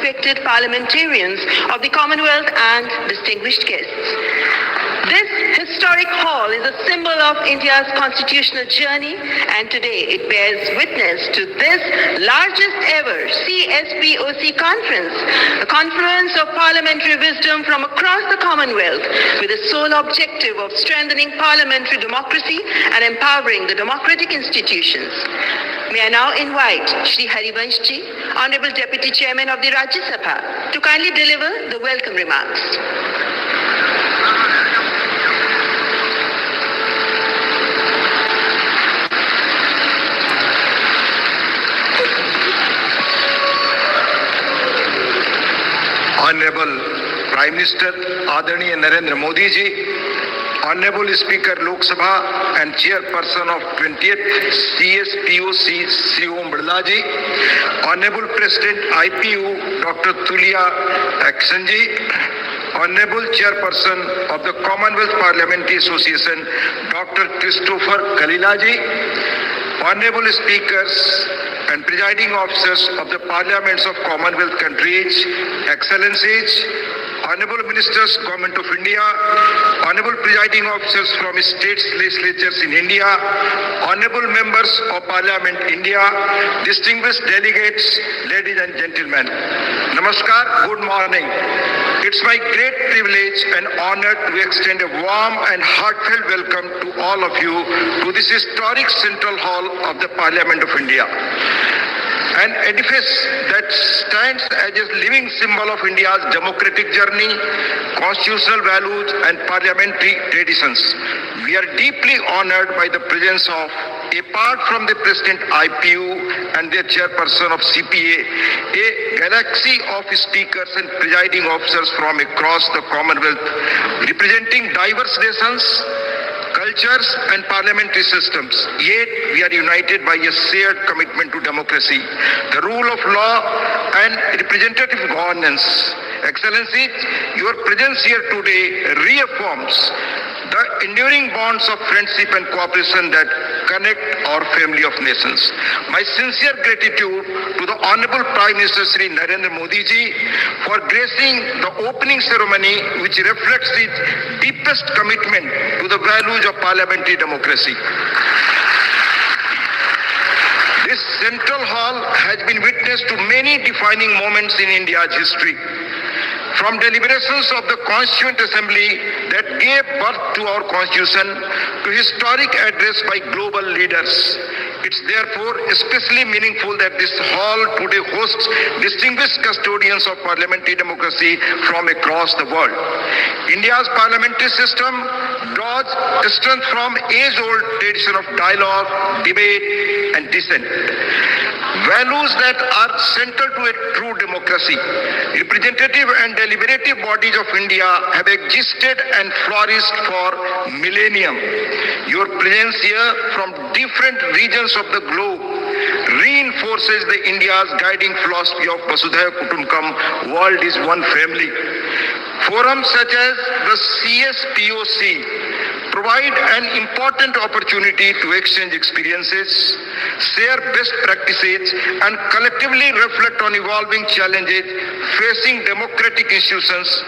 respected parliamentarians of the Commonwealth and distinguished guests. This historic hall is a symbol of India's constitutional journey, and today it bears witness to this largest ever CSPOC conference, a confluence of parliamentary wisdom from across the Commonwealth with the sole objective of strengthening parliamentary democracy and empowering the democratic institutions. May I now invite Shri Harivanshji, Honorable Deputy Chairman of the Rajya Sabha, to kindly deliver the welcome remarks. Honorable Prime Minister Adaniya Narendra Modi ji, Honorable Speaker Lok Sabha and Chairperson of 20th CSPOC Sri Om Birla ji, Honorable President IPU Dr. Tulia Aksan ji, Honorable Chairperson of the Commonwealth Parliamentary Association Dr. Christopher Kalila ji, Honorable Speakers and presiding officers of the parliaments of Commonwealth countries, Excellencies, Honorable Ministers, Government of India, Honorable presiding officers from states legislatures in India, Honorable members of Parliament India, distinguished delegates, ladies and gentlemen. Namaskar, good morning. It's my great privilege and honor to extend a warm and heartfelt welcome to all of you to this historic central hall of the Parliament of India. An edifice that stands as a living symbol of India's democratic journey, constitutional values and parliamentary traditions. We are deeply honored by the presence of, apart from the President IPU and the Chairperson of CPA, a galaxy of speakers and presiding officers from across the Commonwealth, representing diverse nations, cultures and parliamentary systems. Yet we are united by a shared commitment to democracy, the rule of law and representative governance. Excellencies, your presence here today reaffirms the enduring bonds of friendship and cooperation that connect our family of nations. My sincere gratitude to the Honorable Prime Minister Shri Narendra Modi ji for gracing the opening ceremony, which reflects his deepest commitment to the values of parliamentary democracy. This central hall has been witness to many defining moments in India's history. From deliberations of the Constituent Assembly that gave birth to our Constitution to historic address by global leaders. It's therefore especially meaningful that this hall today hosts distinguished custodians of parliamentary democracy from across the world. India's parliamentary system draws strength from age-old tradition of dialogue, debate, and dissent. Values that are central to a true democracy. Representative and deliberative bodies of India have existed and flourished for millennium. Your presence here from different regions of the globe reinforces the India's guiding philosophy of Vasudhaiva Kutumbakam, world is one family. Forums such as the CSPOC provide an important opportunity to exchange experiences, share best practices, and collectively reflect on evolving challenges facing democratic institutions,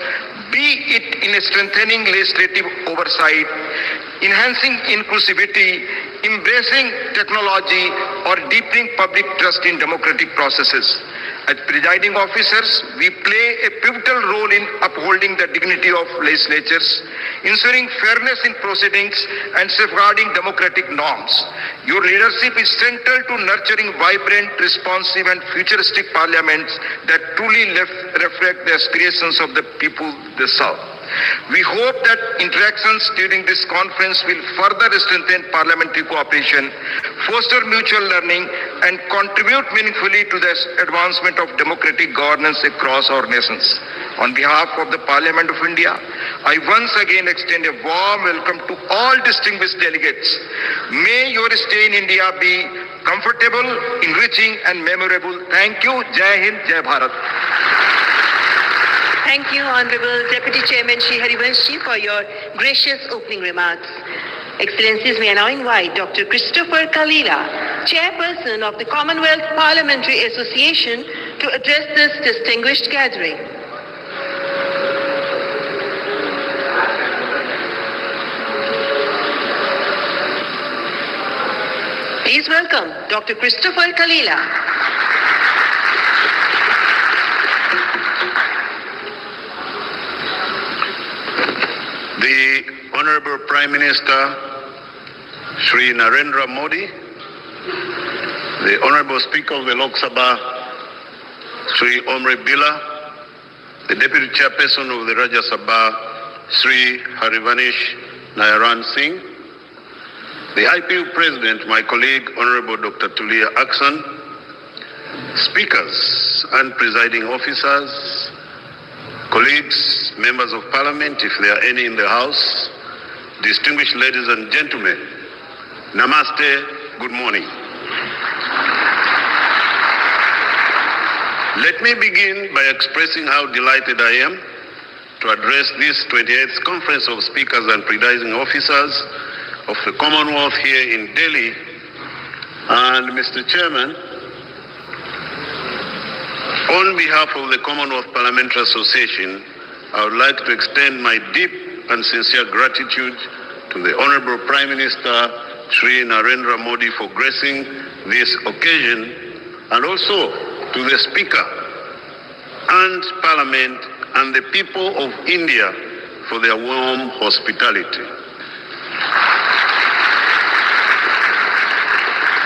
be it in strengthening legislative oversight, enhancing inclusivity, embracing technology, or deepening public trust in democratic processes. As presiding officers, we play a pivotal role in upholding the dignity of legislatures, ensuring fairness in proceedings, and safeguarding democratic norms. Your leadership is central to nurturing vibrant, responsive, and futuristic parliaments that truly reflect the aspirations of the people they serve. We hope that interactions during this conference will further strengthen parliamentary cooperation, foster mutual learning, and contribute meaningfully to the advancement of democratic governance across our nations. On behalf of the Parliament of India, I once again extend a warm welcome to all distinguished delegates. May your stay in India be comfortable, enriching, and memorable. Thank you. Jai Hind, Jai Bharat. Thank you, Honorable Deputy Chairman Shri Harivanshji, for your gracious opening remarks. Excellencies, may I now invite Dr. Christopher Kalila, Chairperson of the Commonwealth Parliamentary Association, to address this distinguished gathering. Please welcome Dr. Christopher Kalila. The Honorable Prime Minister, Shri Narendra Modi, the Honorable Speaker of the Lok Sabha, Shri Omri Bila, the Deputy Chairperson of the Rajya Sabha, Shri Harivanish Nayaran Singh, the IPU President, my colleague, Honorable Dr. Tulia Aksan, Speakers and Presiding Officers, colleagues, members of Parliament, if there are any in the House, distinguished ladies and gentlemen, Namaste, good morning. Let me begin by expressing how delighted I am to address this 28th Conference of Speakers and Presiding Officers of the Commonwealth here in Delhi. And Mr. Chairman, on behalf of the Commonwealth Parliamentary Association, I would like to extend my deep and sincere gratitude to the Honorable Prime Minister, Shri Narendra Modi, for gracing this occasion, and also to the Speaker and Parliament and the people of India for their warm hospitality.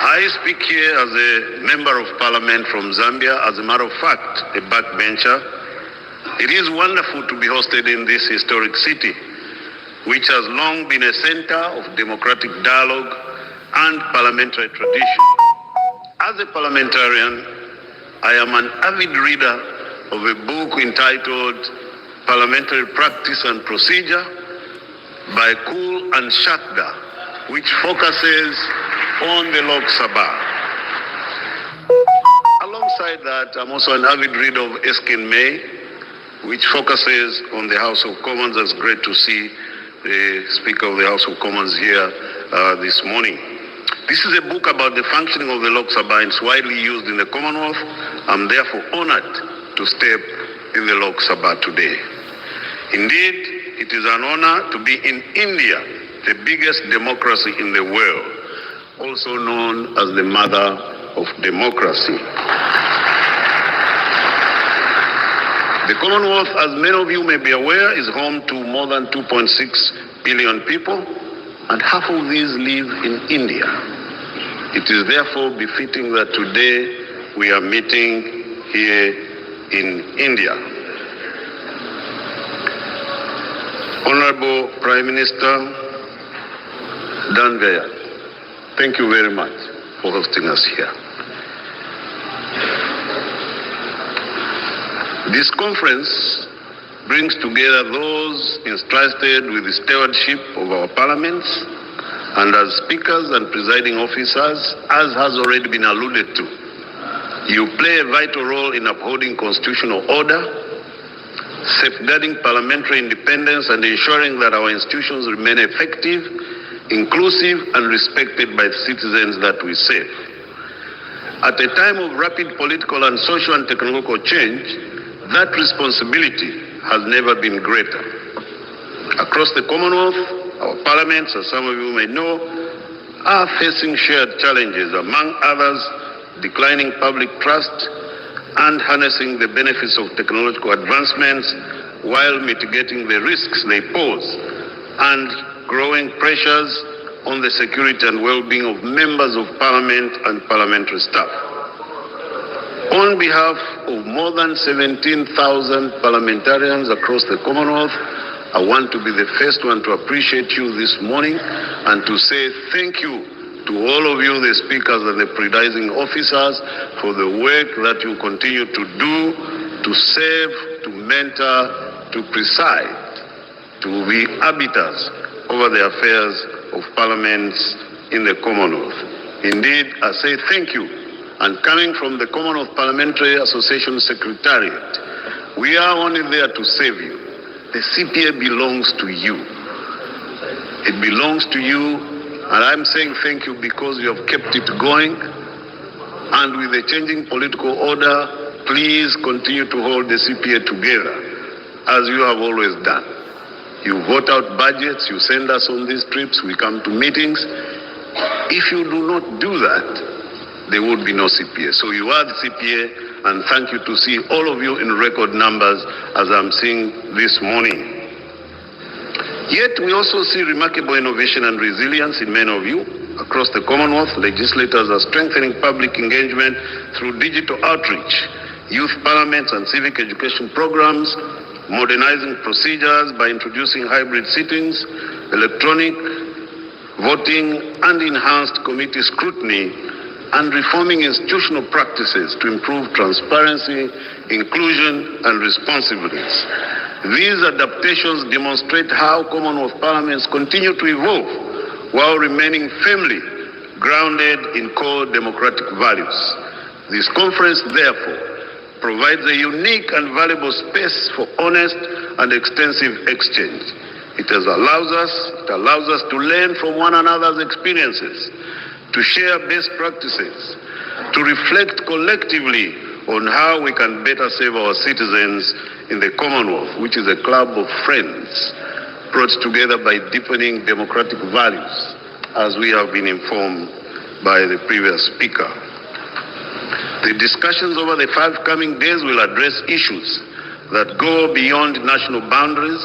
I speak here as a Member of Parliament from Zambia, as a matter of fact, a backbencher. It is wonderful to be hosted in this historic city, which has long been a center of democratic dialogue and parliamentary tradition. As a parliamentarian, I am an avid reader of a book entitled Parliamentary Practice and Procedure by Kul and Shakda, which focuses on the Lok Sabha. Alongside that, I'm also an avid reader of Eskin May, which focuses on the House of Commons. It's great to see the Speaker of the House of Commons here this morning. This is a book about the functioning of the Lok Sabha, and it's widely used in the Commonwealth. I'm therefore honored to step in the Lok Sabha today. Indeed, it is an honor to be in India, the biggest democracy in the world, also known as the mother of democracy. The Commonwealth, as many of you may be aware, is home to more than 2.6 billion people, and half of these live in India. It is therefore befitting that today we are meeting here in India. Honorable Prime Minister Dan Gaya, thank you very much for hosting us here. This conference brings together those entrusted with the stewardship of our parliaments, and as speakers and presiding officers, as has already been alluded to, you play a vital role in upholding constitutional order, safeguarding parliamentary independence, and ensuring that our institutions remain effective, inclusive, and respected by the citizens that we serve. At a time of rapid political and social and technological change, that responsibility has never been greater. Across the Commonwealth, our parliaments, as some of you may know, are facing shared challenges, among others, declining public trust and harnessing the benefits of technological advancements while mitigating the risks they pose, and growing pressures on the security and well-being of members of Parliament and parliamentary staff. On behalf of more than 17,000 parliamentarians across the Commonwealth, I want to be the first one to appreciate you this morning and to say thank you to all of you, the speakers and the presiding officers, for the work that you continue to do, to serve, to mentor, to preside, to be arbiters over the affairs of parliaments in the Commonwealth. Indeed, I say thank you. And coming from the Commonwealth Parliamentary Association Secretariat, we are only there to serve you. The CPA belongs to you. It belongs to you, and I'm saying thank you because you have kept it going. And with the changing political order, please continue to hold the CPA together, as you have always done. You vote out budgets, you send us on these trips, we come to meetings. If you do not do that, there would be no CPA. So you are the CPA, and thank you to see all of you in record numbers as I'm seeing this morning. Yet we also see remarkable innovation and resilience in many of you. Across the Commonwealth, legislators are strengthening public engagement through digital outreach, youth parliaments and civic education programs, modernizing procedures by introducing hybrid sittings, electronic voting and enhanced committee scrutiny, and reforming institutional practices to improve transparency, inclusion and responsiveness. These adaptations demonstrate how Commonwealth parliaments continue to evolve while remaining firmly grounded in core democratic values. This conference, therefore, provides a unique and valuable space for honest and extensive exchange. It allows us to learn from one another's experiences, to share best practices, to reflect collectively on how we can better serve our citizens in the Commonwealth, which is a club of friends brought together by deepening democratic values, as we have been informed by the previous speaker. The discussions over the forthcoming days will address issues that go beyond national boundaries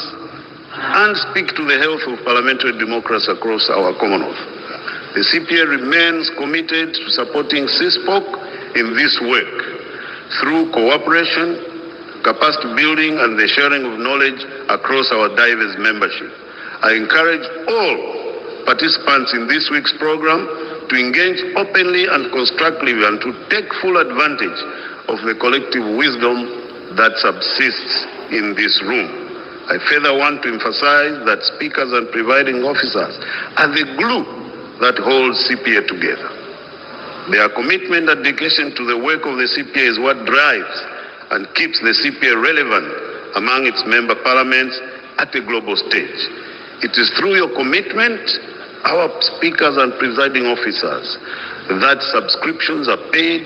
and speak to the health of parliamentary democracy across our Commonwealth. The CPA remains committed to supporting CSPOC in this work through cooperation, capacity building and the sharing of knowledge across our diverse membership. I encourage all participants in this week's program to engage openly and constructively and to take full advantage of the collective wisdom that subsists in this room. I further want to emphasize that speakers and presiding officers are the glue that holds CPA together. Their commitment and dedication to the work of the CPA is what drives and keeps the CPA relevant among its member parliaments at the global stage. It is through your commitment, our speakers and presiding officers, that subscriptions are paid,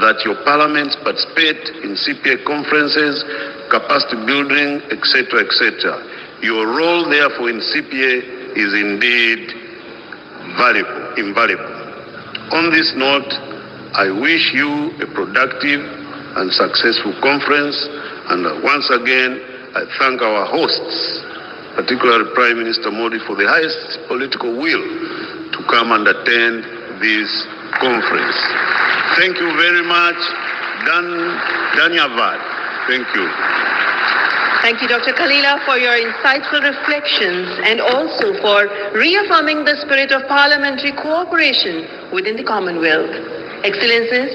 that your parliaments participate in CPA conferences, capacity building, etc., etc. Your role, therefore, in CPA is indeed invaluable. On this note, I wish you a productive and successful conference, and once again I thank our hosts, particularly Prime Minister Modi, for the highest political will to come and attend this conference. Thank you very much. Dhanyavad. Thank you. Thank you, Dr. Kalila, for your insightful reflections and also for reaffirming the spirit of parliamentary cooperation within the Commonwealth. Excellencies,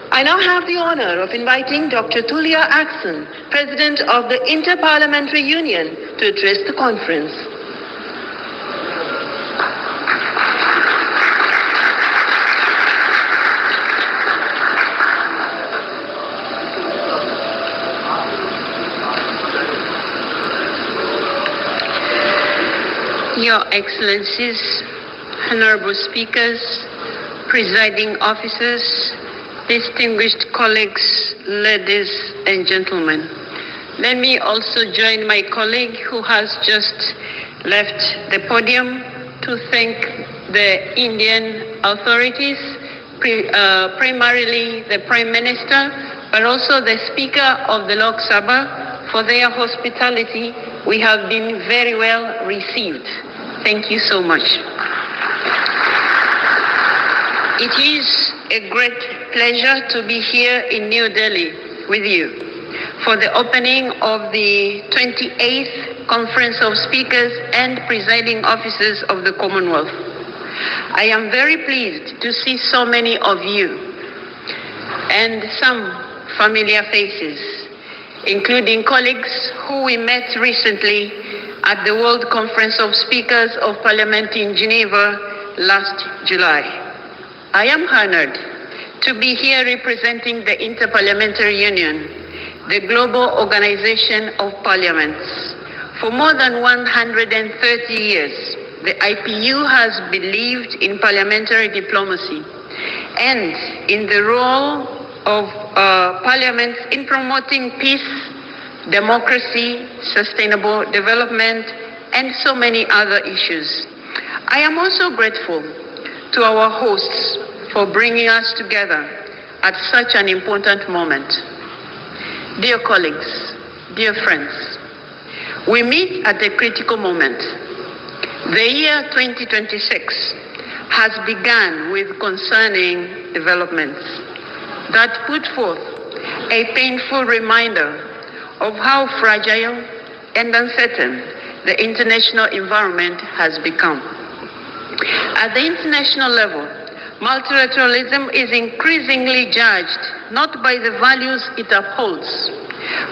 I now have the honor of inviting Dr. Tulia Axon, President of the Inter-Parliamentary Union, to address the conference. Your Excellencies, Honorable Speakers, Presiding Officers, distinguished colleagues, ladies and gentlemen. Let me also join my colleague who has just left the podium to thank the Indian authorities, primarily the Prime Minister, but also the Speaker of the Lok Sabha for their hospitality. We have been very well received. Thank you so much. It is a great pleasure to be here in New Delhi with you for the opening of the 28th Conference of Speakers and Presiding Officers of the Commonwealth. I am very pleased to see so many of you and some familiar faces, including colleagues who we met recently at the World Conference of Speakers of Parliament in Geneva last July. I am honored to be here representing the Inter-Parliamentary Union, the global organization of parliaments. For more than 130 years, the IPU has believed in parliamentary diplomacy and in the role of parliaments in promoting peace, democracy, sustainable development, and so many other issues. I am also grateful to our hosts for bringing us together at such an important moment. Dear colleagues, dear friends, we meet at a critical moment. The year 2026 has begun with concerning developments that put forth a painful reminder of how fragile and uncertain the international environment has become. At the international level, multilateralism is increasingly judged not by the values it upholds,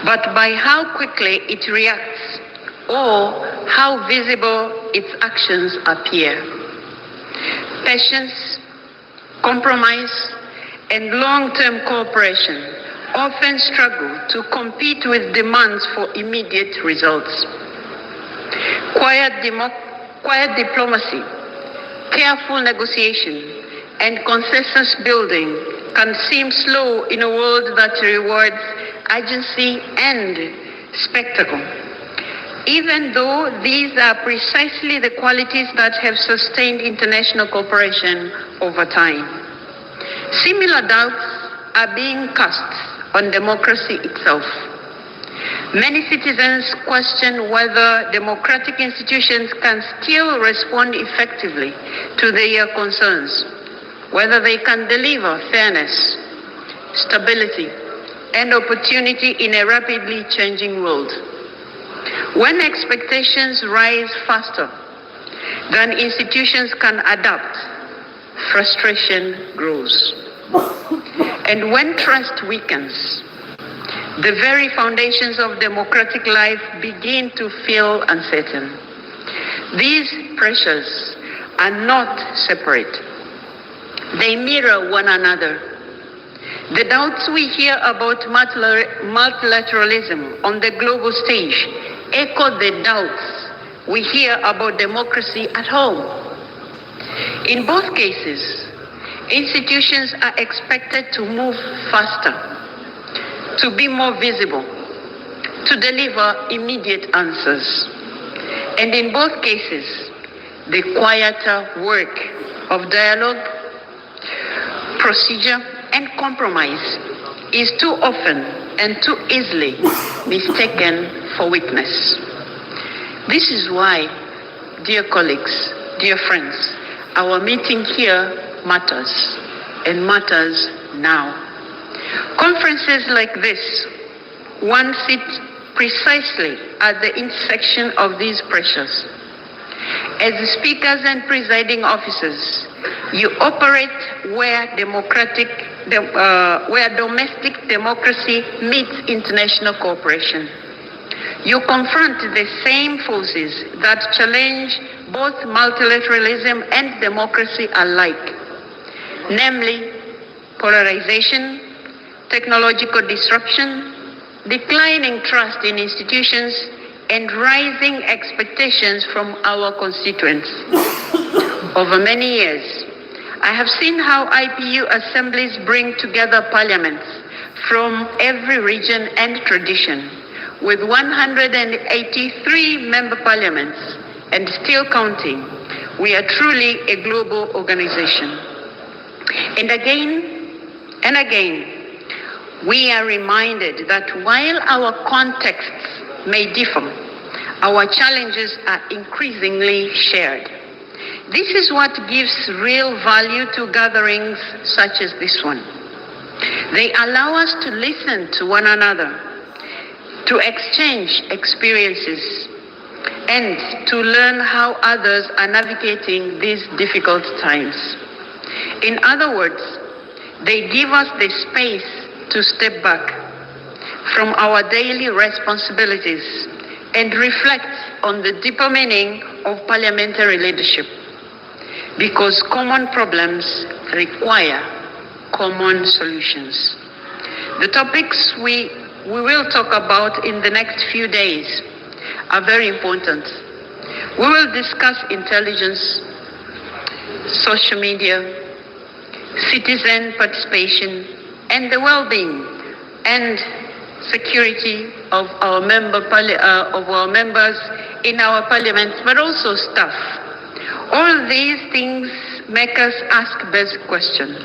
but by how quickly it reacts or how visible its actions appear. Patience, compromise, and long-term cooperation often struggle to compete with demands for immediate results. Quiet diplomacy, careful negotiation, and consensus building can seem slow in a world that rewards urgency and spectacle, even though these are precisely the qualities that have sustained international cooperation over time. Similar doubts are being cast on democracy itself. Many citizens question whether democratic institutions can still respond effectively to their concerns, whether they can deliver fairness, stability, and opportunity in a rapidly changing world. When expectations rise faster than institutions can adapt, frustration grows. And when trust weakens, the very foundations of democratic life begin to feel uncertain. These pressures are not separate. They mirror one another. The doubts we hear about multilateralism on the global stage echo the doubts we hear about democracy at home. In both cases, institutions are expected to move faster, to be more visible, to deliver immediate answers. And in both cases, the quieter work of dialogue, procedure, and compromise is too often and too easily mistaken for weakness. This is why, dear colleagues, dear friends, our meeting here matters, and matters now. Conferences like this, one sits precisely at the intersection of these pressures. As speakers and presiding officers, you operate where domestic democracy meets international cooperation. You confront the same forces that challenge both multilateralism and democracy alike, namely polarization, technological disruption, declining trust in institutions, and rising expectations from our constituents. Over many years, I have seen how IPU assemblies bring together parliaments from every region and tradition, with 183 member parliaments and still counting. We are truly a global organization. And again, we are reminded that while our contexts may differ, our challenges are increasingly shared. This is what gives real value to gatherings such as this one. They allow us to listen to one another, to exchange experiences, and to learn how others are navigating these difficult times. In other words, they give us the space to step back from our daily responsibilities and reflect on the deeper meaning of parliamentary leadership, because common problems require common solutions. The topics we will talk about in the next few days are very important. We will discuss intelligence, social media, citizen participation, and the well-being and security of our members in our parliaments, but also staff. All these things make us ask this question: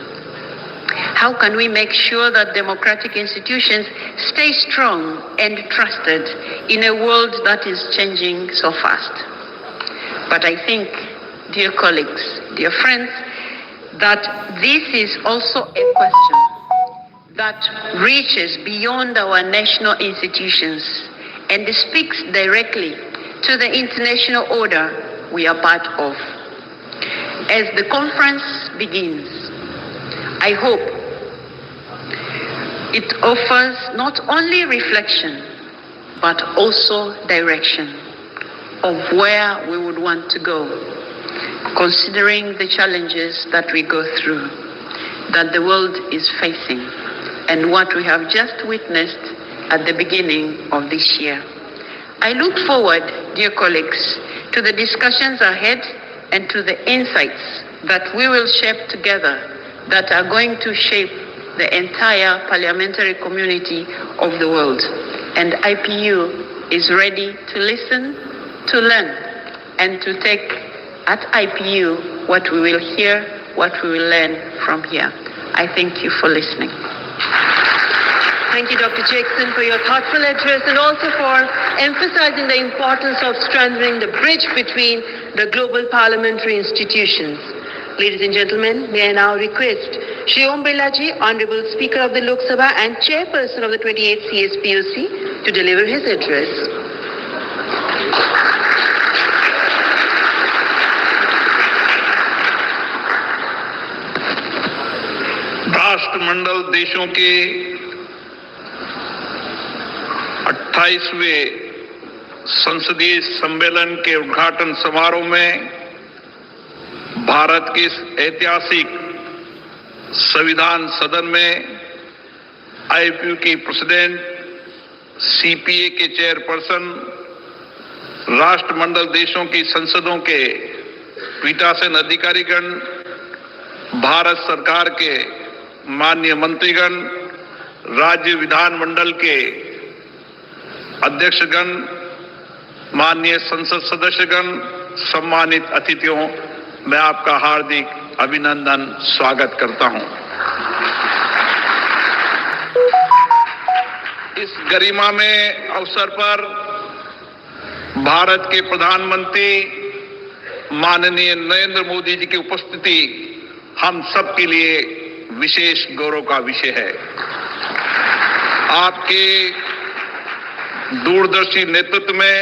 how can we make sure that democratic institutions stay strong and trusted in a world that is changing so fast? But I think, dear colleagues, dear friends, that this is also a question that reaches beyond our national institutions and speaks directly to the international order we are part of. As the conference begins, I hope it offers not only reflection, but also direction of where we would want to go, considering the challenges that we go through, that the world is facing, and what we have just witnessed at the beginning of this year. I look forward, dear colleagues, to the discussions ahead and to the insights that we will shape together that are going to shape the entire parliamentary community of the world. And IPU is ready to listen, to learn, and to take at IPU what we will hear, what we will learn from here. I thank you for listening. Thank you, Dr. Jackson, for your thoughtful address and also for emphasizing the importance of strengthening the bridge between the global parliamentary institutions. Ladies and gentlemen, may I now request Shri Om Birla Ji, Honorable Speaker of the Lok Sabha and Chairperson of the 28th CSPOC, to deliver his address. राष्ट्रमंडल देशों के 28वें संसदीय सम्मेलन के उद्घाटन समारोह में भारत के इस ऐतिहासिक संविधान सदन में आईपीयू की प्रेसिडेंट, सीपीए के चेयरपर्सन, राष्ट्रमंडल देशों की संसदों के पीठासीन अधिकारीगण, भारत सरकार के माननीय मंत्रीगण, राज्य विधानमंडल के अध्यक्षगण, माननीय संसद सदस्यगण, सम्मानित अतिथियों, मैं आपका हार्दिक अभिनंदन स्वागत करता हूं। इस गरिमा में अवसर पर भारत के प्रधानमंत्री माननीय नरेंद्र मोदी जी की उपस्थिति हम सब के लिए विशेष गौरव का विषय है। आपके दूरदर्शी नेतृत्व में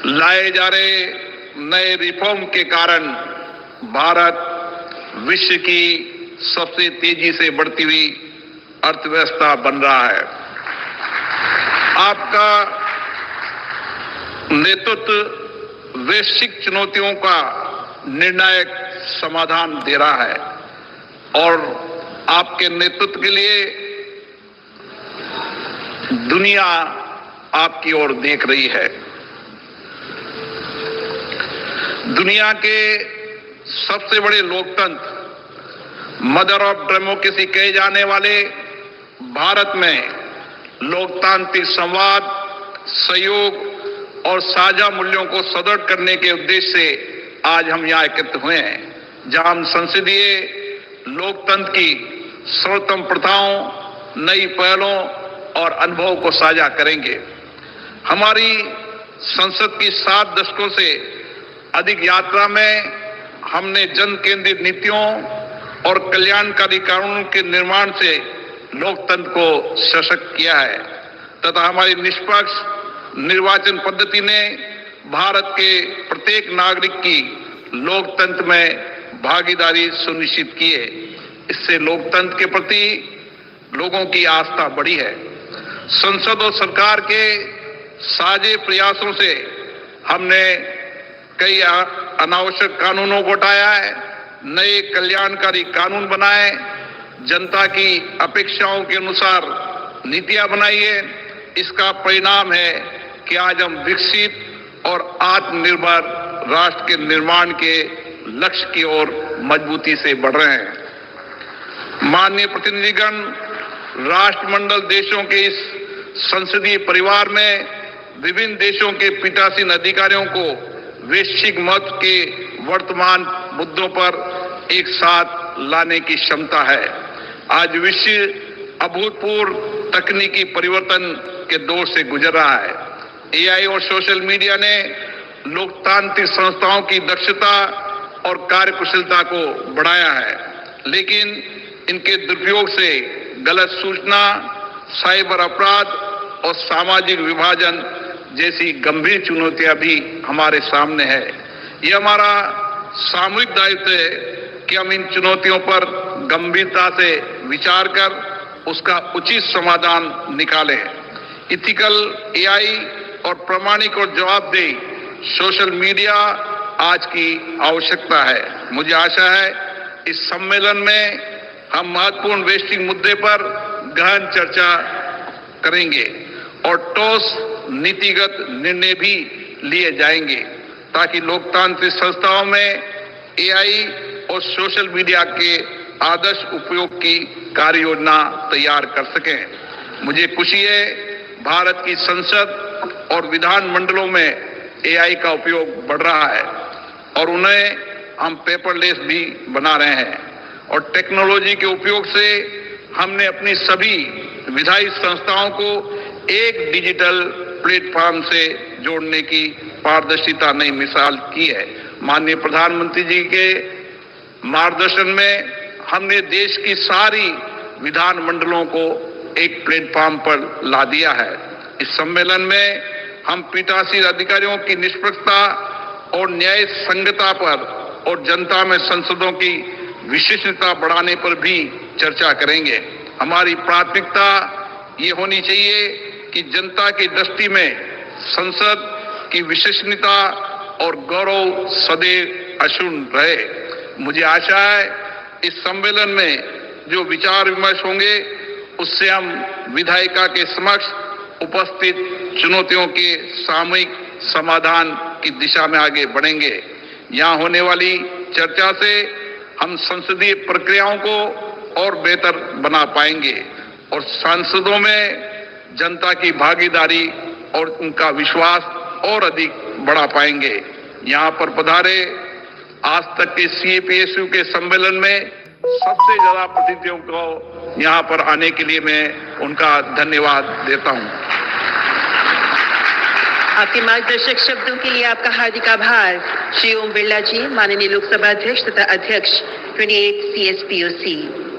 लाए जा रहे नए रिफॉर्म के कारण भारत विश्व की सबसे तेजी से बढ़ती हुई अर्थव्यवस्था बन रहा है। आपका नेतृत्व वैश्विक चुनौतियों का निर्णायक समाधान दे रहा है और आपके नेतृत्व के लिए दुनिया आपकी ओर देख रही है। दुनिया के सबसे बड़े लोकतंत्र, मदर ऑफ डेमोक्रेसी कहे जाने वाले भारत में लोकतांत्रिक संवाद, सहयोग और साझा मूल्यों को सुदृढ़ करने के उद्देश्य से आज हम यहाँ एकत्रित हुए हैं, जहां हम संसदीय लोकतंत्र की सर्वोत्तम प्रथाओं, नई पहलों और अनुभव को साझा करेंगे। हमारी संसद की 7 दशकों से अधिक यात्रा में हमने जन केंद्रित नीतियों और कल्याणकारी कानूनों के निर्माण से लोकतंत्र को सशक्त किया है तथा हमारी निष्पक्ष निर्वाचन पद्धति ने भारत के प्रत्येक नागरिक की लोकतंत्र में भागीदारी सुनिश्चित की है। इससे लोकतंत्र के प्रति लोगों की आस्था बढ़ी है। संसद और सरकार के साझे प्रयासों से हमने कई अनावश्यक कानूनों को हटाया है, नए कल्याणकारी कानून बनाए, जनता की अपेक्षाओं के अनुसार नीतियां बनाई है। इसका परिणाम है कि आज हम विकसित और आत्मनिर्भर राष्ट्र के निर्माण के लक्ष्य की ओर मजबूती से बढ़ रहे हैं। माननीय प्रतिनिधिगण, राष्ट्रमंडल देशों के इस संसदीय परिवार में विभिन्न देशों के पीठासीन अधिकारियों को वैश्विक महत्व के वर्तमान मुद्दों पर एक साथ लाने की क्षमता है। आज विश्व अभूतपूर्व तकनीकी परिवर्तन के दौर से गुजर रहा है। एआई और सोशल मीडिया ने लोकतांत्रिक संस्थाओं की दक्षता और कार्यकुशलता को बढ़ाया है, लेकिन इनके दुरुपयोग से गलत सूचना, साइबर अपराध और सामाजिक विभाजन जैसी गंभीर चुनौतियां भी हमारे सामने है। यह हमारा सामूहिक दायित्व है कि हम इन चुनौतियों पर गंभीरता से विचार कर उसका उचित समाधान निकालें। इथिकल एआई और प्रामाणिक और जवाबदेही सोशल मीडिया आज की आवश्यकता है। मुझे आशा है इस सम्मेलन में हम महत्वपूर्ण वैश्विक मुद्दे पर गहन चर्चा करेंगे और ठोस नीतिगत निर्णय भी लिए जाएंगे ताकि लोकतांत्रिक संस्थाओं में एआई और सोशल मीडिया के आदर्श उपयोग की कार्य योजना तैयार कर सकें। मुझे खुशी है भारत की संसद और विधान मंडलों में एआई का उपयोग बढ़ रहा है और उन्हें हम पेपरलेस भी बना रहे हैं और टेक्नोलॉजी के उपयोग से हमने अपनी सभी विधायी संस्थाओं को एक डिजिटल प्लेटफॉर्म से जोड़ने की पारदर्शिता नई मिसाल की है। माननीय प्रधानमंत्री जी के मार्गदर्शन में हमने देश की सारी विधान मंडलों को एक प्लेटफॉर्म पर ला दिया है। इस सम्मेलन में हम पीठासीन अधिकारियों की निष्पक्षता और न्याय संगतता पर और जनता में संसदों की विशिष्टता बढ़ाने पर भी चर्चा करेंगे। हमारी प्राथमिकता ये होनी चाहिए कि जनता की दृष्टि में संसद की विशिष्टता और गौरव सदैव अक्षुण्ण रहे। मुझे आशा है इस सम्मेलन में जो विचार विमर्श होंगे उससे हम विधायिका के समक्ष उपस्थित चुनौतियों के सामूहिक समाधान की दिशा में आगे बढ़ेंगे। यहाँ होने वाली चर्चा से हम संसदीय प्रक्रियाओं को और बेहतर बना पाएंगे और सांसदों में जनता की भागीदारी और उनका विश्वास और अधिक बढ़ा पाएंगे। यहाँ पर पधारे आज तक के CSPOC के सम्मेलन में सबसे ज्यादा प्रतिनिधियों को यहाँ पर आने के लिए मैं उनका धन्यवाद देता हूँ। आपके मार्गदर्शक शब्दों के लिए आपका हार्दिक आभार श्री ओम बिरला जी, माननीय लोकसभा अध्यक्ष तथा अध्यक्ष 28 CSPOC,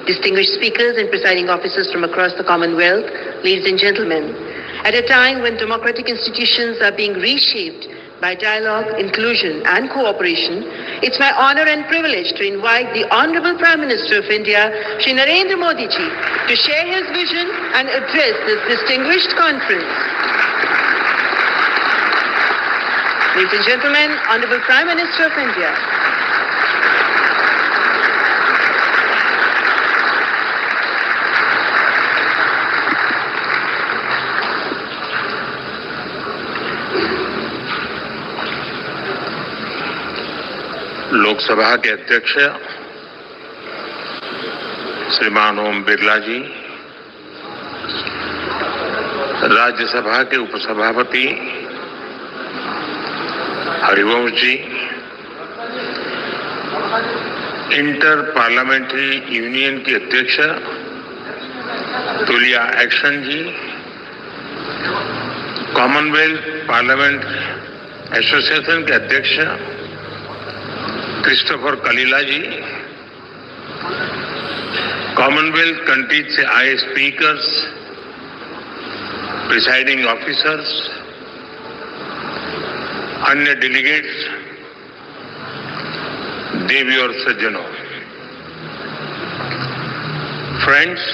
distinguished speakers and presiding officers from across the Commonwealth, ladies and gentlemen. At a time when democratic institutions are being reshaped by dialogue, inclusion and cooperation, it's my honor and privilege to invite the Honorable Prime Minister of India, Shri Narendra Modi ji, to share his vision and address this distinguished conference. Ladies and gentlemen, Honorable Prime Minister of India. Lok Sabha के अध्यक्ष श्रीमान ओम बिरला जी, राज्यसभा के उपसभापति Harivansh ji, inter parliamentary union की अध्यक्ष Tulia action जी, Commonwealth parliament association के अध्यक्ष Christopher कलीला जी, Commonwealth countries से आए स्पीकर्स, प्रिसाइडिंग ऑफिसर्स, अन्य डेलीगेट्स, देवी और सज्जनों, friends,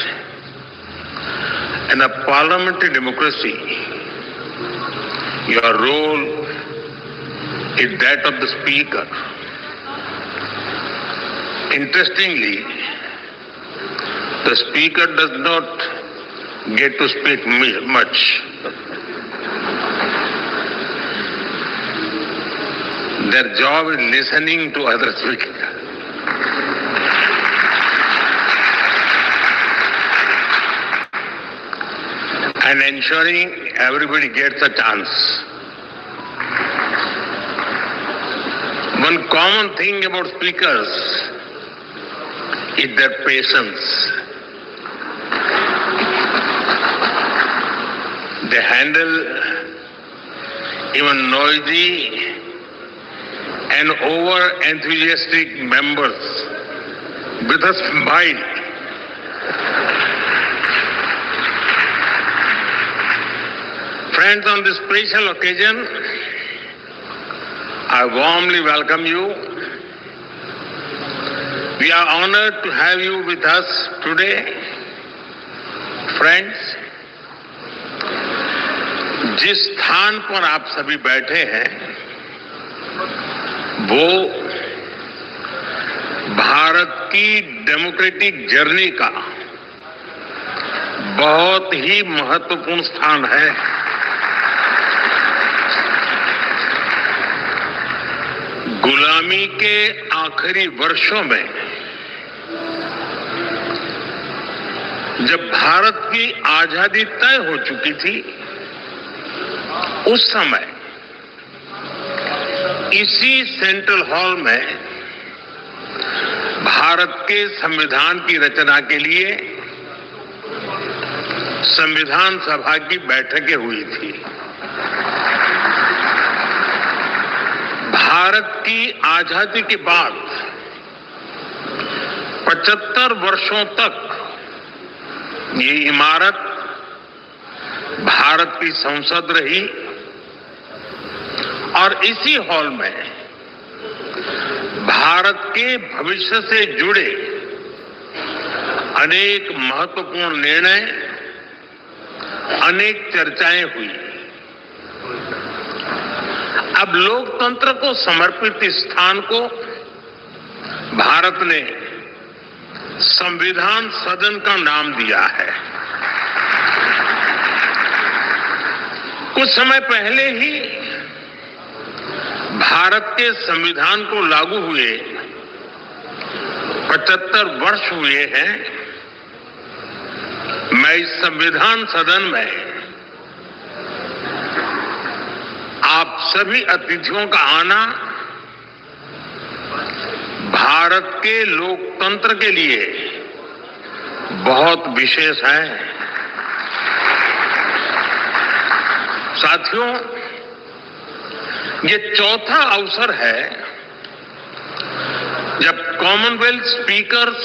in a parliamentary democracy, your role is that of the speaker. Interestingly, the speaker does not get to speak much. Their job is listening to other speakers. and ensuring everybody gets a chance. One common thing about speakers is their patience. They handle even noisy and over-enthusiastic members with a smile. Friends, on this special occasion, I warmly welcome you. We are honored to have you with us today. Friends, जिस स्थान पर आप सभी बैठे हैं, वो भारत की democratic journey का बहुत ही महत्वपूर्ण स्थान है। गुलामी के आखिरी वर्षों में जब भारत की आजादी तय हो चुकी थी, उस समय इसी सेंट्रल हॉल में भारत के संविधान की रचना के लिए संविधान सभा की बैठकें हुई थी। भारत की आजादी के बाद 75 वर्षों तक ये इमारत भारत की संसद रही और इसी हॉल में भारत के भविष्य से जुड़े अनेक महत्वपूर्ण निर्णय, अनेक चर्चाएं हुई। अब लोकतंत्र को समर्पित इस स्थान को भारत ने संविधान सदन का नाम दिया है। कुछ समय पहले ही भारत के संविधान को लागू हुए 75 वर्ष हुए हैं। मैं इस संविधान सदन में आप सभी अतिथियों का आना भारत के लोकतंत्र के लिए बहुत विशेष है। साथियों, ये चौथा अवसर है जब कॉमनवेल्थ स्पीकर्स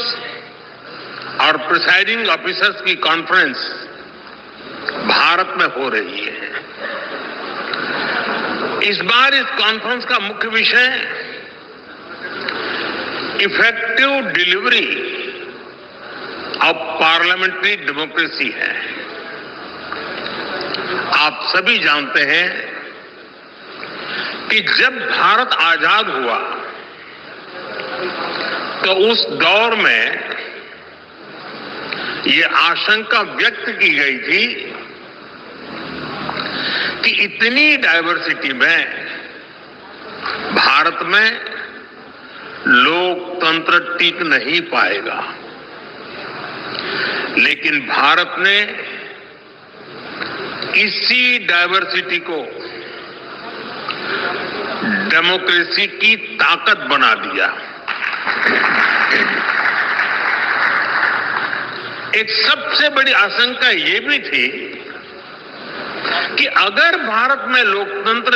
और प्रिसाइडिंग ऑफिसर्स की कॉन्फ्रेंस भारत में हो रही है। इस बार इस कॉन्फ्रेंस का मुख्य विषय effective delivery of parliamentary democracy है। आप सभी जानते हैं कि जब भारत आजाद हुआ तो उस दौर में ये आशंका व्यक्त की गई थी कि इतनी डाइवर्सिटी में भारत में लोकतंत्र टिक नहीं पाएगा। लेकिन भारत ने इसी डाइवर्सिटी को डेमोक्रेसी की ताकत बना दिया। एक सबसे बड़ी आशंका ये भी थी कि अगर भारत में लोकतंत्र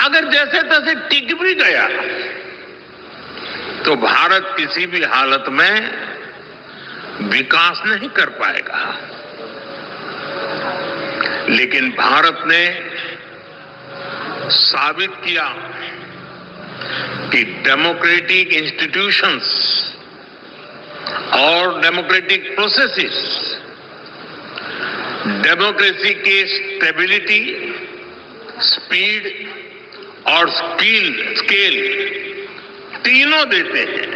अगर जैसे तैसे टिक भी गया तो भारत किसी भी हालत में विकास नहीं कर पाएगा। लेकिन भारत ने साबित किया कि डेमोक्रेटिक इंस्टीट्यूशंस और डेमोक्रेटिक प्रोसेसेस डेमोक्रेसी के स्टेबिलिटी, स्पीड और स्केल तीनों देते हैं।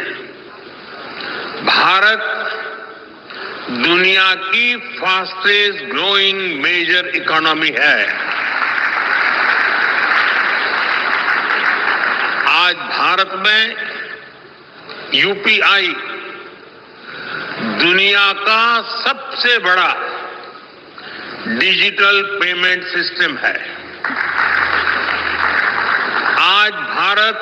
भारत दुनिया की फास्टेस्ट ग्रोइंग मेजर इकोनॉमी है। आज भारत में यूपीआई दुनिया का सबसे बड़ा डिजिटल पेमेंट सिस्टम है। आज भारत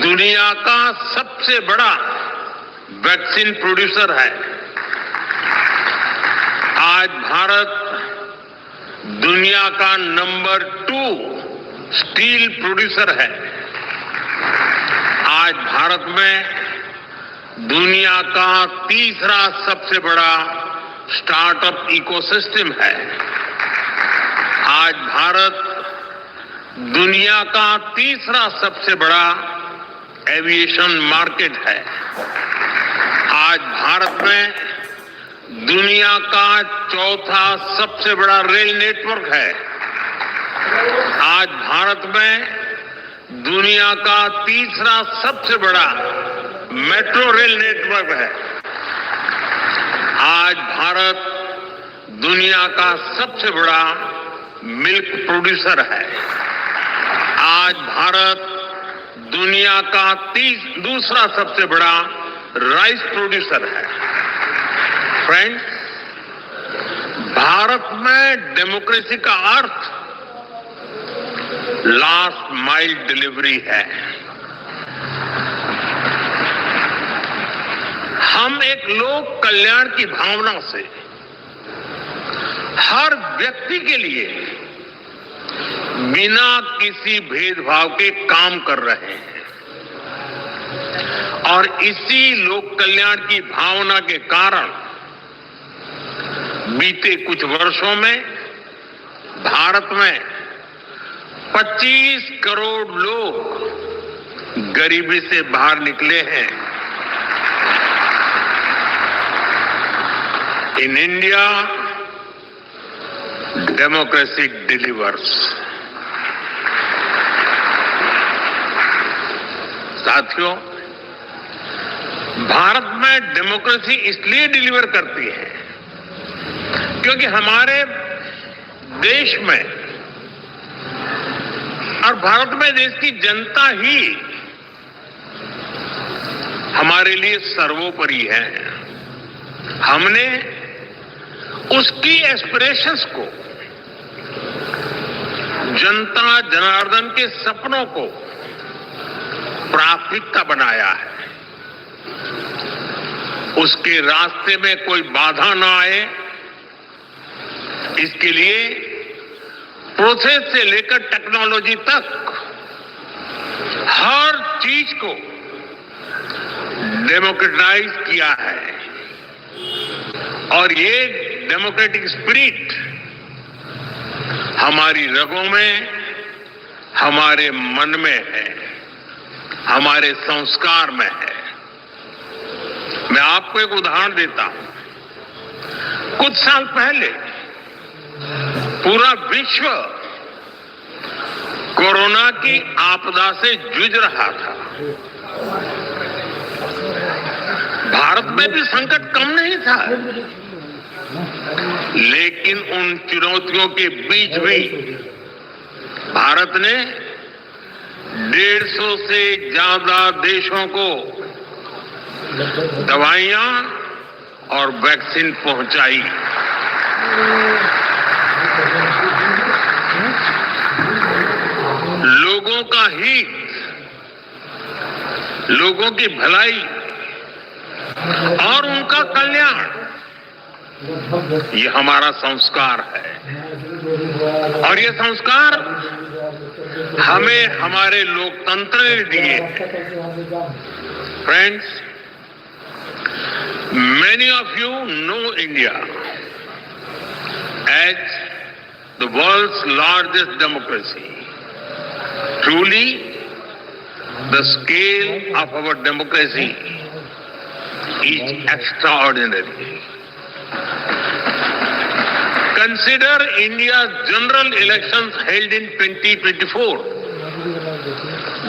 दुनिया का सबसे बड़ा वैक्सीन प्रोड्यूसर है। आज भारत दुनिया का नंबर 2 स्टील प्रोड्यूसर है। आज भारत में दुनिया का तीसरा सबसे बड़ा स्टार्टअप इकोसिस्टम है। आज भारत दुनिया का तीसरा सबसे बड़ा एविएशन मार्केट है। आज भारत में दुनिया का चौथा सबसे बड़ा रेल नेटवर्क है। आज भारत में दुनिया का तीसरा सबसे बड़ा मेट्रो रेल नेटवर्क है। आज भारत दुनिया का सबसे बड़ा मिल्क प्रोड्यूसर है। आज भारत दुनिया का दूसरा सबसे बड़ा राइस प्रोड्यूसर है। फ्रेंड्स, भारत में डेमोक्रेसी का अर्थ लास्ट माइल डिलीवरी है। हम एक लोक कल्याण की भावना से हर व्यक्ति के लिए बिना किसी भेदभाव के काम कर रहे हैं और इसी लोक कल्याण की भावना के कारण बीते कुछ वर्षों में भारत में 25 करोड़ लोग गरीबी से बाहर निकले हैं। In India democracy delivers. साथियों, भारत में डेमोक्रेसी इसलिए डिलीवर करती है क्योंकि हमारे देश में और भारत में देश की जनता ही हमारे लिए सर्वोपरि है। हमने उसकी एस्पिरेशंस को, जनता जनार्दन के सपनों को प्राथमिकता बनाया है। उसके रास्ते में कोई बाधा ना आए, इसके लिए प्रोसेस से लेकर टेक्नोलॉजी तक हर चीज को डेमोक्रेटाइज किया है और ये डेमोक्रेटिक स्पिरिट हमारी रगों में, हमारे मन में है, हमारे संस्कार में है। मैं आपको एक उदाहरण देता हूं। कुछ साल पहले पूरा विश्व कोरोना की आपदा से जूझ रहा था। भारत में भी संकट कम नहीं था, लेकिन उन चुनौतियों के बीच भी भारत ने 150 से ज्यादा देशों को दवाइयां और वैक्सीन पहुंचाई। लोगों का हित, लोगों की भलाई और उनका कल्याण, ये हमारा संस्कार है और ये संस्कार हमें हमारे लोकतंत्र ने दिए। Friends, many of you know India as the world's largest democracy. Truly, the scale of our democracy is extraordinary. Consider India's general elections held in 2024.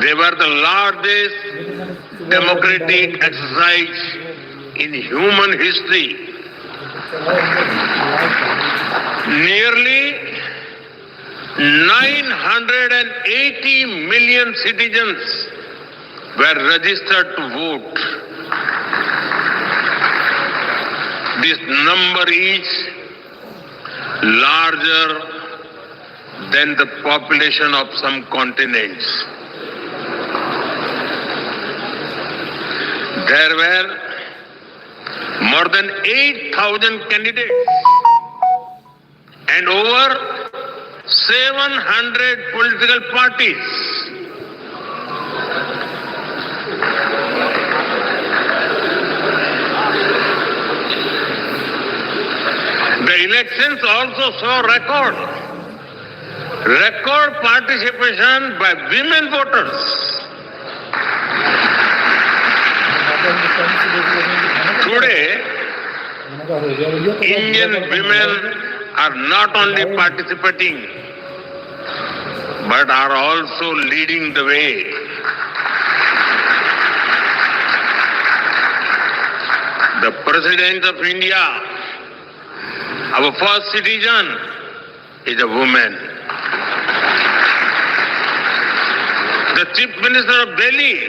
They were the largest democratic exercise in human history. Nearly 980 million citizens were registered to vote. This number is larger than the population of some continents. There were more than 8,000 candidates and over 700 political parties. The elections also saw record participation by women voters. Today, Indian women are not only participating but are also leading the way. The President of India, our first citizen, is a woman. The Chief Minister of Delhi,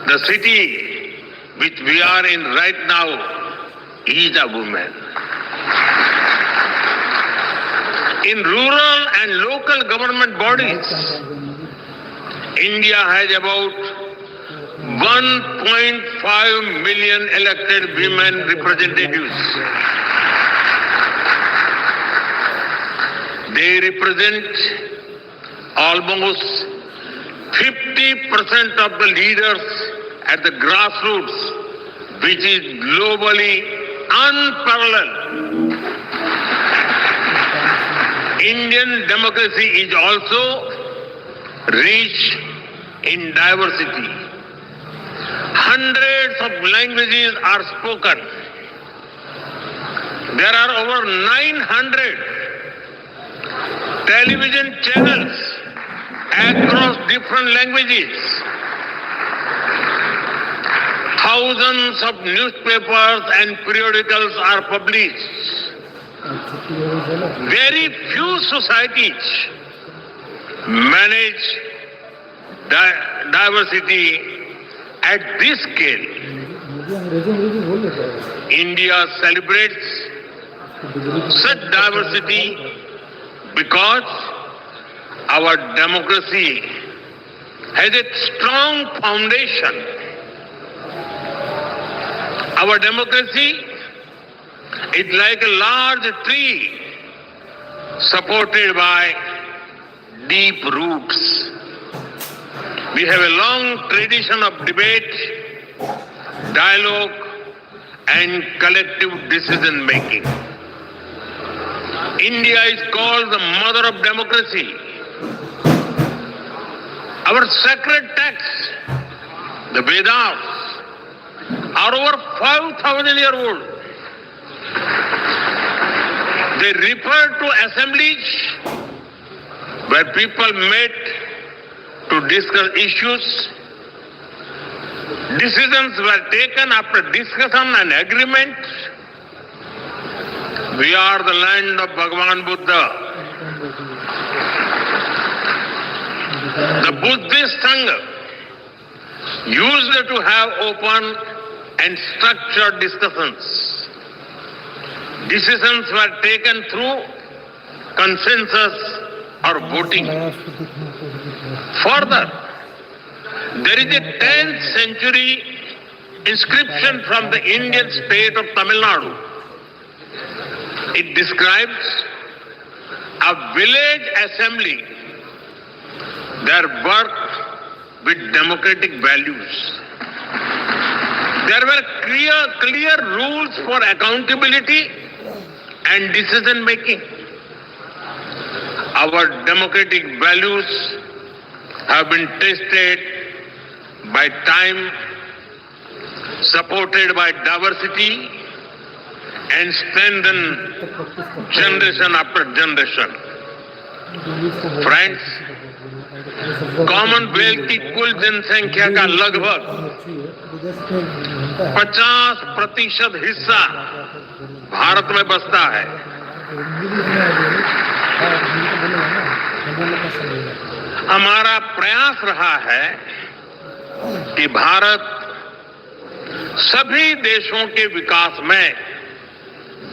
the city which we are in right now, is a woman. In rural and local government bodies, India has about 1.5 million elected women representatives. They represent almost 50% of the leaders at the grassroots, which is globally unparalleled. Indian democracy is also rich in diversity. Hundreds of languages are spoken. There are over 900 television channels across different languages. Thousands of newspapers and periodicals are published. Very few societies manage diversity at this scale. India celebrates such diversity because our democracy has a strong foundation. Our democracy is like a large tree supported by deep roots. We have a long tradition of debate, dialogue, and collective decision making. India is called the mother of democracy. Our sacred texts, the Vedas, are over 5,000 years old. They refer to assemblies where people met to discuss issues. Decisions were taken after discussion and agreement. We are the land of Bhagavan Buddha. The Buddhist Sangha used to have open and structured discussions. Decisions were taken through consensus or voting. Further, there is a 10th century inscription from the Indian state of Tamil Nadu. It describes a village assembly that worked with democratic values. There were clear rules for accountability and decision making. Our democratic values have been tested by time, supported by diversity, and strengthened generation after generation. Friends, Commonwealth की कुल जनसंख्या का लगभग 50% हिस्सा भारत में बसता है। हमारा प्रयास रहा है कि भारत सभी देशों के विकास में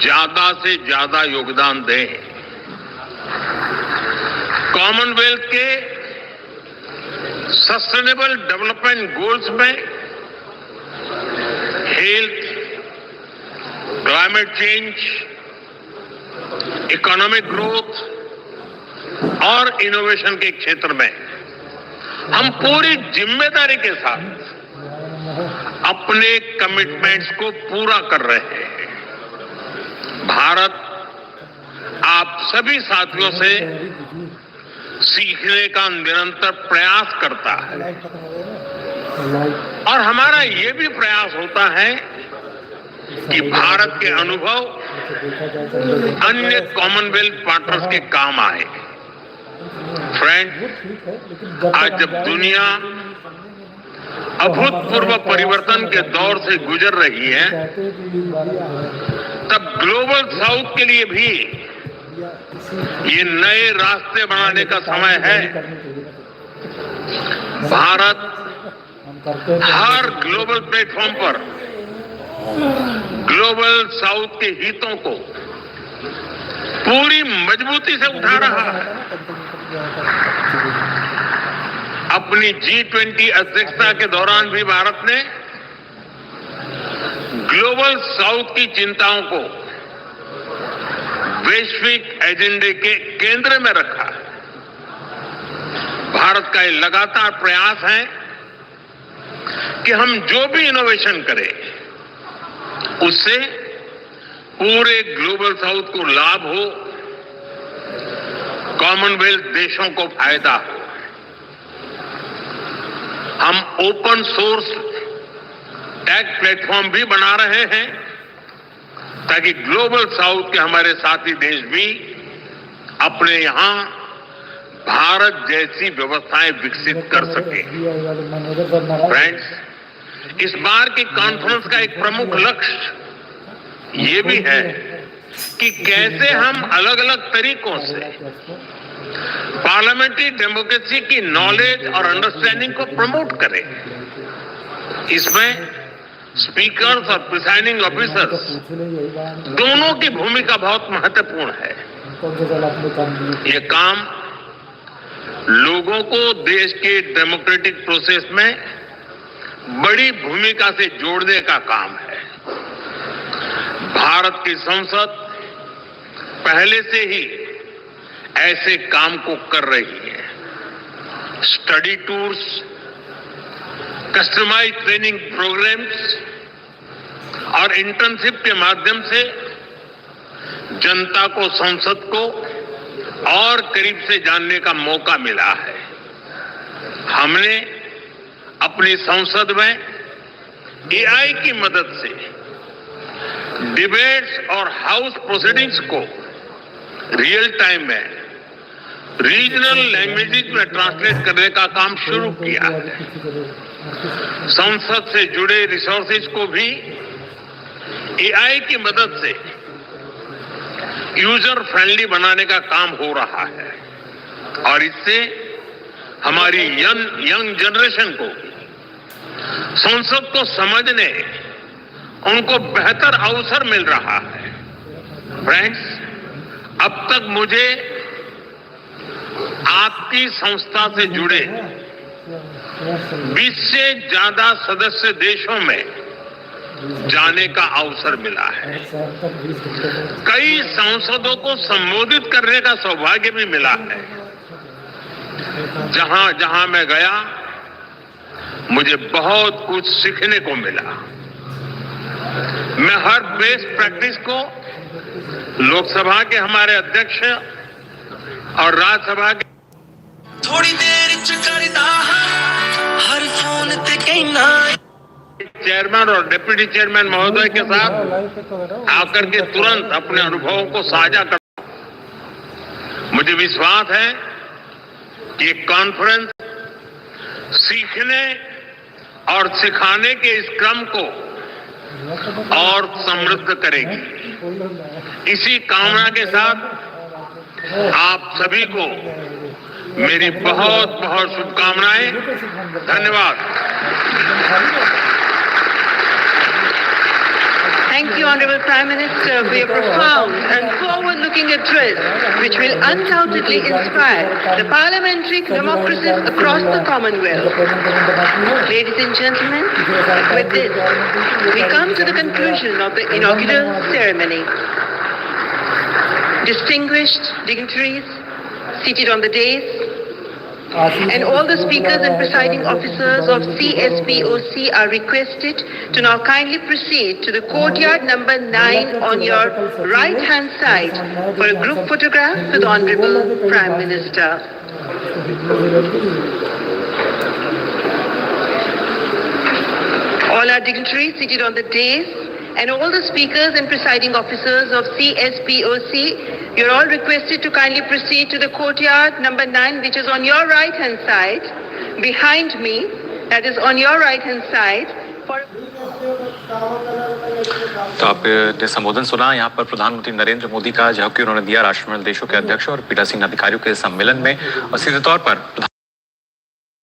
ज्यादा से ज्यादा योगदान दें। कॉमनवेल्थ के सस्टेनेबल डेवलपमेंट गोल्स में health, climate change, economic growth और इनोवेशन के क्षेत्र में हम पूरी जिम्मेदारी के साथ अपने कमिटमेंट्स को पूरा कर रहे हैं। भारत आप सभी साथियों से सीखने का निरंतर प्रयास करता है और हमारा ये भी प्रयास होता है कि भारत के अनुभव अन्य कॉमनवेल्थ पार्टनर्स के काम आए। फ्रेंड, आज जब दुनिया अभूतपूर्व परिवर्तन के दौर से गुजर रही है, तब ग्लोबल साउथ के लिए भी ये नए रास्ते बनाने का समय है। भारत हर ग्लोबल प्लेटफॉर्म पर ग्लोबल साउथ के हितों को पूरी मजबूती से उठा रहा है। अपनी G20 अध्यक्षता के दौरान भी भारत ने ग्लोबल साउथ की चिंताओं को वैश्विक एजेंडे के केंद्र में रखा। भारत का ये लगातार प्रयास है कि हम जो भी इनोवेशन करें उससे पूरे ग्लोबल साउथ को लाभ हो, कॉमनवेल्थ देशों को फायदा हो। हम ओपन सोर्स टेक प्लेटफॉर्म भी बना रहे हैं ताकि ग्लोबल साउथ के हमारे साथी देश भी अपने यहां भारत जैसी व्यवस्थाएं विकसित कर सके। फ्रेंड्स, इस बार की कॉन्फ्रेंस का एक प्रमुख लक्ष्य ये भी है कि कैसे हम अलग अलग तरीकों से पार्लियामेंट्री डेमोक्रेसी की नॉलेज और अंडरस्टैंडिंग को प्रमोट करें। इसमें स्पीकर्स और प्रिसाइडिंग ऑफिसर्स दोनों की भूमिका बहुत महत्वपूर्ण है। ये काम लोगों को देश के डेमोक्रेटिक प्रोसेस में बड़ी भूमिका से जोड़ने का काम है। भारत की संसद पहले से ही ऐसे काम को कर रही है। Study tours, customise training programmes और इंटर्नशिप के माध्यम से जनता को संसद को और करीब से जानने का मौका मिला है। हमने अपनी संसद में एआई की मदद से डिबेट्स और हाउस प्रोसीडिंग्स को रियल टाइम में रीजनल लैंग्वेजेस में ट्रांसलेट करने का काम शुरू किया है। संसद से जुड़े रिसोर्सेज को भी एआई की मदद से यूजर फ्रेंडली बनाने का काम हो रहा है और इससे हमारी यंग जनरेशन को संसद को समझने, उनको बेहतर अवसर मिल रहा है। फ्रेंड्स, अब तक मुझे आपकी संस्था से जुड़े 20 से ज्यादा सदस्य देशों में जाने का अवसर मिला है। कई सांसदों को संबोधित करने का सौभाग्य भी मिला है। जहां जहां मैं गया मुझे बहुत कुछ सीखने को मिला। मैं हर बेस्ट प्रैक्टिस को लोकसभा के हमारे अध्यक्ष और राज्यसभा के थोड़ी देर चकरदा हर फोन ते कहना चेयरमैन और डिप्टी चेयरमैन महोदय के साथ आकर के तुरंत अपने अनुभवों को साझा कर। मुझे विश्वास है कि ये कॉन्फ्रेंस सीखने और सिखाने के इस क्रम को और समृद्ध करेगी। इसी कामना के साथ आप सभी को मेरी बहुत बहुत शुभकामनाएं। धन्यवाद। Thank you, Honorable Prime Minister, for your profound and forward-looking address, which will undoubtedly inspire the parliamentary democracies across the Commonwealth. Ladies and gentlemen, with this, we come to the conclusion of the inaugural ceremony. Distinguished dignitaries seated on the dais, and all the speakers and presiding officers of CSPOC are requested to now kindly proceed to the courtyard number 9 on your right-hand side for a group photograph with the Honorable Prime Minister. All our dignitaries seated on the dais and all the speakers and presiding officers of CSPOC, you're all requested to kindly proceed to the courtyard number 9, which is on your right-hand side, behind me, that is on your right-hand side. तो आपने संबोधन सुना। यहाँ पर प्रधानमंत्री नरेंद्र मोदी का जवाब कि उन्होंने दिया राष्ट्रमंडल देशों के अध्यक्ष और पीठासीन अधिकारियों के सम्मेलन में, और सीधे तौर पर